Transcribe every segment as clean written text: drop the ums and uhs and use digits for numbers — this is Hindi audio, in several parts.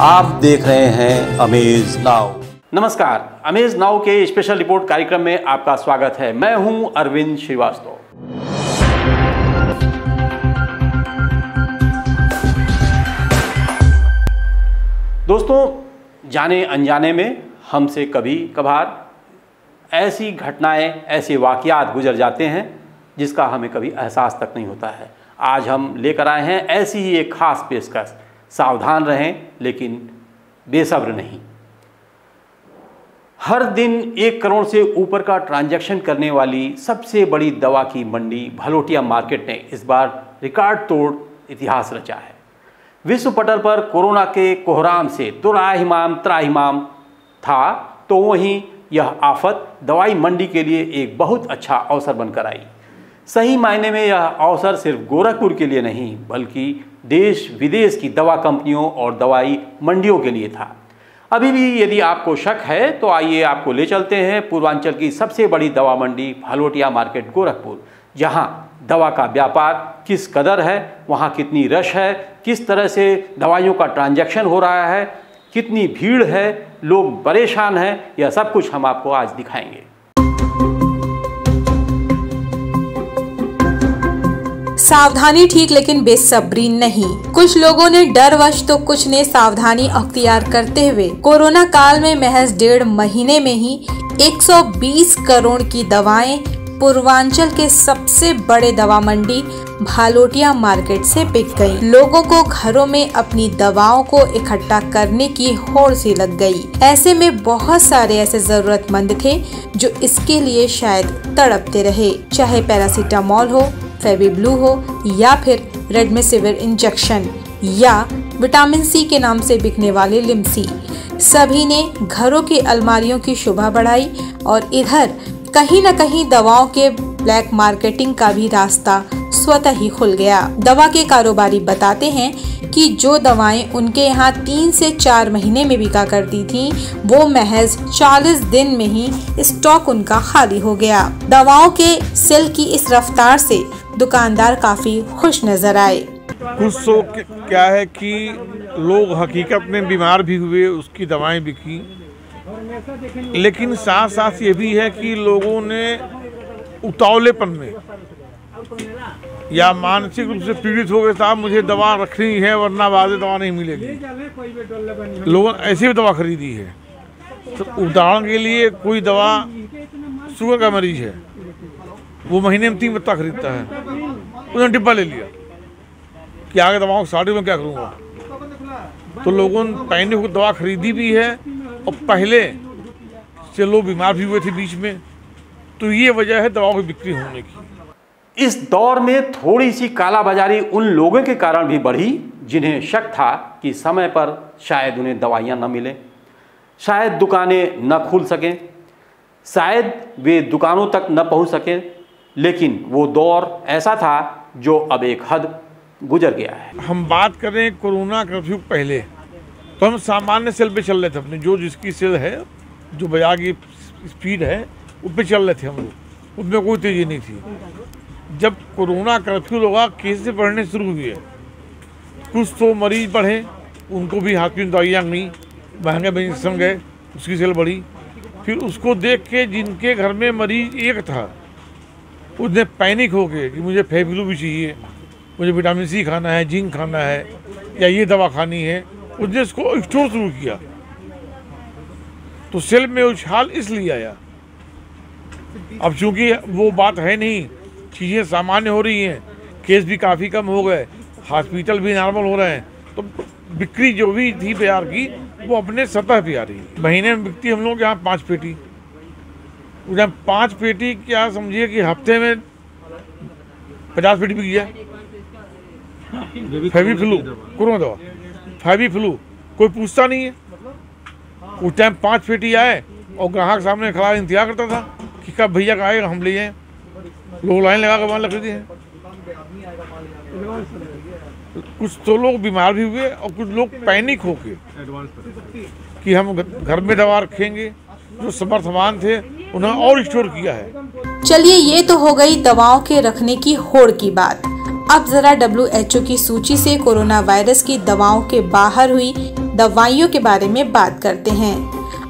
आप देख रहे हैं अमेज नाउ। नमस्कार, अमेज नाउ के स्पेशल रिपोर्ट कार्यक्रम में आपका स्वागत है। मैं हूं अरविंद श्रीवास्तव। दोस्तों, जाने अनजाने में हमसे कभी कभार ऐसी घटनाएं, ऐसे वाकयात गुजर जाते हैं जिसका हमें कभी एहसास तक नहीं होता है। आज हम लेकर आए हैं ऐसी ही एक खास पेशकश। सावधान रहें लेकिन बेसब्र नहीं। हर दिन 1 करोड़ से ऊपर का ट्रांजैक्शन करने वाली सबसे बड़ी दवा की मंडी भलोटिया मार्केट ने इस बार रिकॉर्ड तोड़ इतिहास रचा है। विश्व पटल पर कोरोना के कोहराम से त्राहिमाम था, तो वहीं यह आफत दवाई मंडी के लिए एक बहुत अच्छा अवसर बनकर आई। सही मायने में यह अवसर सिर्फ गोरखपुर के लिए नहीं बल्कि देश विदेश की दवा कंपनियों और दवाई मंडियों के लिए था। अभी भी यदि आपको शक है तो आइए आपको ले चलते हैं पूर्वांचल की सबसे बड़ी दवा मंडी भलोटिया मार्केट गोरखपुर, जहां दवा का व्यापार किस कदर है, वहां कितनी रश है, किस तरह से दवाइयों का ट्रांजैक्शन हो रहा है, कितनी भीड़ है, लोग परेशान हैं, यह सब कुछ हम आपको आज दिखाएंगे। सावधानी ठीक लेकिन बेसब्री नहीं। कुछ लोगों ने डरवश तो कुछ ने सावधानी अख्तियार करते हुए कोरोना काल में महज 1.5 महीने में ही 120 करोड़ की दवाएं पूर्वांचल के सबसे बड़े दवा मंडी भलोटिया मार्केट से बिक गयी। लोगों को घरों में अपनी दवाओं को इकट्ठा करने की होड़ सी लग गई। ऐसे में बहुत सारे ऐसे जरूरतमंद थे जो इसके लिए शायद तड़पते रहे, चाहे पैरासीटामोल हो, फेविब्लू हो या फिर रेडमेसिविर इंजेक्शन या विटामिन सी के नाम से बिकने वाले लिम्सी। सभी ने घरों की अलमारियों की शोभा बढ़ाई और इधर कहीं न कहीं दवाओं के ब्लैक मार्केटिंग का भी रास्ता स्वतः ही खुल गया। दवा के कारोबारी बताते हैं कि जो दवाएं उनके यहाँ 3 से 4 महीने में बिका करती थी, वो महज 40 दिन में ही स्टॉक उनका खाली हो गया। दवाओं के सेल की इस रफ्तार से दुकानदार काफी खुश नजर आए। कुछ तो क्या है कि लोग हकीकत में बीमार भी हुए, उसकी दवाएं बिकी, लेकिन साथ साथ ये भी है कि लोगों ने उतावलेपन में या मानसिक रूप से पीड़ित हो गए, साहब मुझे दवा रखनी है वरना बाद में दवा नहीं मिलेगी। लोगों ने ऐसी भी दवा खरीदी है। तो उदाहरण के लिए कोई दवा शुगर का मरीज है, वो महीने में 3 पत्ता खरीदता है, उसने डिब्बा ले लिया कि आगे दवाओं साड़ी में क्या करूँगा। तो लोगों ने पैनिक होकर दवा खरीदी भी है और पहले से लोग बीमार भी हुए थे बीच में। तो ये वजह है दवाओं की बिक्री होने की। इस दौर में थोड़ी सी कालाबाजारी उन लोगों के कारण भी बढ़ी जिन्हें शक था कि समय पर शायद उन्हें दवाइयाँ न मिलें, शायद दुकानें न खुल सकें, शायद वे दुकानों तक न पहुंच सकें। लेकिन वो दौर ऐसा था जो अब एक हद गुजर गया है। हम बात करें कोरोना कर्फ्यू पहले, तो हम सामान्य सेल पे चल रहे थे अपने, जो जिसकी सेल है, जो बाजार की स्पीड है उस पर चल रहे थे हम लोग, उसमें कोई तेज़ी नहीं थी। जब कोरोना कर्फ्यू लगा, केसेस बढ़ने शुरू हुए, कुछ तो मरीज बढ़े, उनको भी हाथ में दवाइयाँ गई, महंगे इंजेक्शन गए, उसकी सेल बढ़ी। फिर उसको देख के जिनके घर में मरीज एक था, उसने पैनिक हो गए कि मुझे फेविब्लू भी चाहिए, मुझे विटामिन सी खाना है, जिंक खाना है या ये दवा खानी है। उसने इसको स्टोर शुरू किया, तो सेल में उछाल इसलिए आया। अब चूंकि वो बात है नहीं, चीज़ें सामान्य हो रही हैं, केस भी काफ़ी कम हो गए, हॉस्पिटल भी नॉर्मल हो रहे हैं, तो बिक्री जो भी थी बाजार की वो अपने सतह पे आ रही है। महीने में बिकती हम लोग यहाँ 5 पेटी। 5 पेटी क्या समझिए कि हफ्ते में 50 पेटी बिक जाए। फेविफ्लू कोरोना दवा, फेविफ्लू कोई पूछता नहीं है। उस टाइम 5 पेटी आए और ग्राहक सामने खड़ा इंतजार करता था कि कब भैया का आएगा, हम ले जाएं। लोग लाइन लगा कर वहाँ लकड़ी हैं। कुछ तो लोग बीमार भी हुए और कुछ लोग पैनिक होके कि हम घर में दवा रखेंगे। जो समर्थवान थे उन्होंने और स्टोर किया है। चलिए, ये तो हो गई दवाओं के रखने की होड़ की बात। अब जरा WHO की सूची से कोरोना वायरस की दवाओं के बाहर हुई दवाइयों के बारे में बात करते हैं।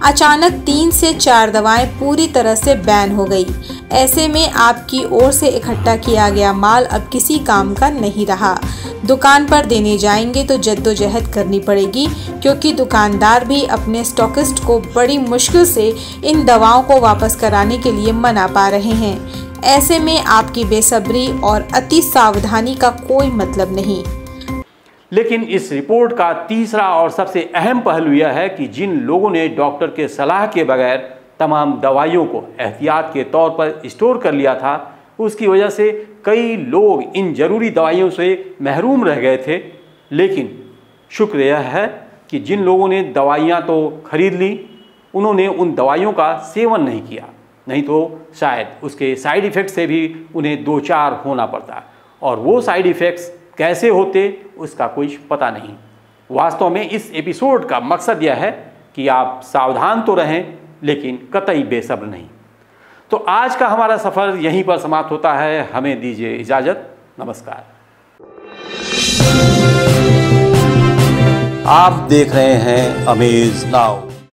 अचानक 3 से 4 दवाएं पूरी तरह से बैन हो गई। ऐसे में आपकी ओर से इकट्ठा किया गया माल अब किसी काम का नहीं रहा। दुकान पर देने जाएंगे तो जद्दोजहद करनी पड़ेगी, क्योंकि दुकानदार भी अपने स्टॉकिस्ट को बड़ी मुश्किल से इन दवाओं को वापस कराने के लिए मना पा रहे हैं। ऐसे में आपकी बेसब्री और अति सावधानी का कोई मतलब नहीं। लेकिन इस रिपोर्ट का तीसरा और सबसे अहम पहलू यह है कि जिन लोगों ने डॉक्टर के सलाह के बगैर तमाम दवाइयों को एहतियात के तौर पर स्टोर कर लिया था, उसकी वजह से कई लोग इन जरूरी दवाइयों से महरूम रह गए थे। लेकिन शुक्र यह है कि जिन लोगों ने दवाइयाँ तो खरीद ली, उन्होंने उन दवाइयों का सेवन नहीं किया, नहीं तो शायद उसके साइड इफ़ेक्ट से भी उन्हें 2-4 होना पड़ता। और वो साइड इफ़ेक्ट्स कैसे होते उसका कुछ पता नहीं। वास्तव में इस एपिसोड का मकसद यह है कि आप सावधान तो रहें, लेकिन कतई बेसब्र नहीं। तो आज का हमारा सफ़र यहीं पर समाप्त होता है। हमें दीजिए इजाज़त। नमस्कार। आप देख रहे हैं अमेज नाउ।